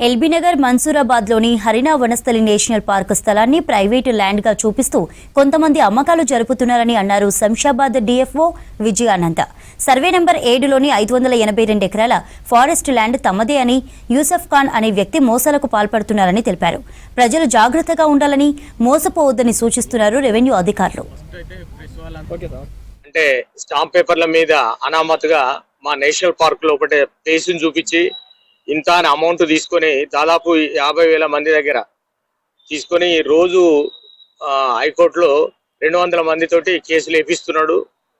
ఎల్బీనగర్ మన్సూరాబాద్లోని Harina Vanasthali national park స్థలాన్ని private ల్యాండ్గా చూపిస్తూ కొంతమంది అమ్మకాలు జరుపుతున్నారని అన్నారు Shamshabad DFO Vijayananda. Survey number 7లోని 582 ఎకరాల ఫారెస్ట్ ల్యాండ్ తమదే అని యూసఫ్ ఖాన్ అనే వ్యక్తి మోసాలకు పాల్పడుతున్నారని తెలిపారు. ప్రజలు జాగ్రత్తగా ఉండాలని, మోసపోవద్దని సూచిస్తున్నారు రెవెన్యూ అధికారులు. అంటే స్టాంప్ పేపర్ల మీద అనామతుగా మా నేషనల్ పార్క్ లో ఒకటే ప్లేసును చూపించి ఇంత అని అమౌంట్ తీసుకొని దాదాపు 50,000 మంది దగ్గర తీసుకొని రోజు హైకోర్టులో 200 మందితోటి కేసులు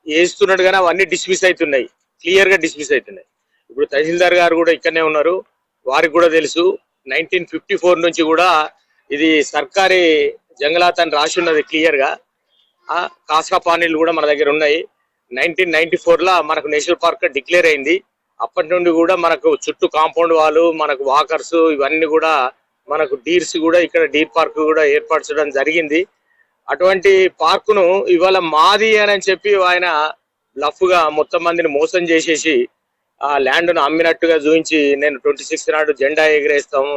వేస్తున్నాడు కానీ అవన్నీ డిస్మిస్ అవుతున్నాయి, క్లియర్ గా డిస్మిస్ అవుతున్నాయి. ఇప్పుడు తహసీల్దార్ గారు కూడా ఇక్కడనే ఉన్నారు, వారికి కూడా తెలుసు 1954 నుంచి కూడా ఇది సర్కారీ జంగలాత్ అని రాసి ఉన్నది క్లియర్ గా. కాస్కా పానీలు కూడా మన దగ్గర ఉన్నాయి. 1994 మనకు నేషనల్ పార్క్ డిక్లేర్ అయింది. అప్పటి నుండి కూడా మనకు చుట్టూ కాంపౌండ్ వాళ్ళు, మనకు వాకర్స్, ఇవన్నీ కూడా మనకు డీర్స్ కూడా ఇక్కడ డీర్ పార్క్ కూడా ఏర్పాటు చేయడం జరిగింది. అటువంటి పార్కును ఇవాళ మాది అని చెప్పి ఆయన బ్లఫ్ గా మొత్తం మందిని మోసం చేసేసి ఆ ల్యాండ్ ను అమ్మినట్టుగా చూపించి నేను 26 నాడు జెండా ఎగిరేస్తాము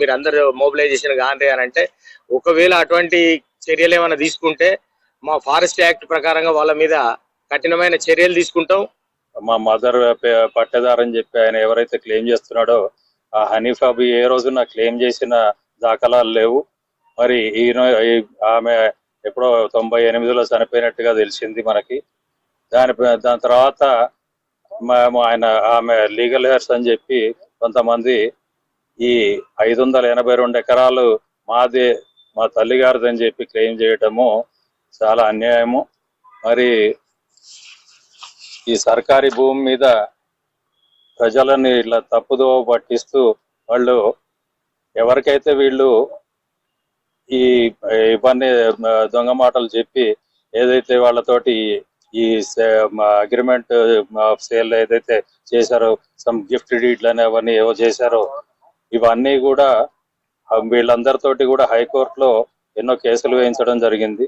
మీరందరూ మొబిలైజేషన్ కాండి అని అంటే, ఒకవేళ అటువంటి చర్యలు ఏమైనా తీసుకుంటే మా ఫారెస్ట్ యాక్ట్ ప్రకారంగా వాళ్ళ మీద కఠినమైన చర్యలు తీసుకుంటాం. మా మదర్ పట్టేదారు అని చెప్పి ఆయన ఎవరైతే క్లెయిమ్ చేస్తున్నాడో ఆ హనీఫాబీ ఏ రోజున క్లెయిమ్ చేసిన దాఖలాలు లేవు. మరి ఆమె ఎప్పుడో 98లో చనిపోయినట్టుగా తెలిసింది మనకి. దాని తర్వాత ఆమె లీగల్ హెయిర్స్ అని చెప్పి కొంతమంది ఈ 582 ఎకరాలు మాదే, మా తల్లిగారిది అని చెప్పి క్లెయిమ్ చేయటము చాలా అన్యాయము. మరి ఈ సర్కారీ భూమి మీద ప్రజలని ఇట్లా తప్పుదో పట్టిస్తూ వాళ్ళు ఎవరికైతే వీళ్ళు ఈ ఇవన్నీ దొంగ మాటలు చెప్పి ఏదైతే వాళ్ళతోటి ఈ అగ్రిమెంట్ సేల్ ఏదైతే చేశారో, సమ్ గిఫ్ట్ డీడ్లని అవన్నీ ఏవో చేశారో, ఇవన్నీ కూడా వీళ్ళందరితోటి కూడా హైకోర్టులో ఎన్నో కేసులు వేయించడం జరిగింది.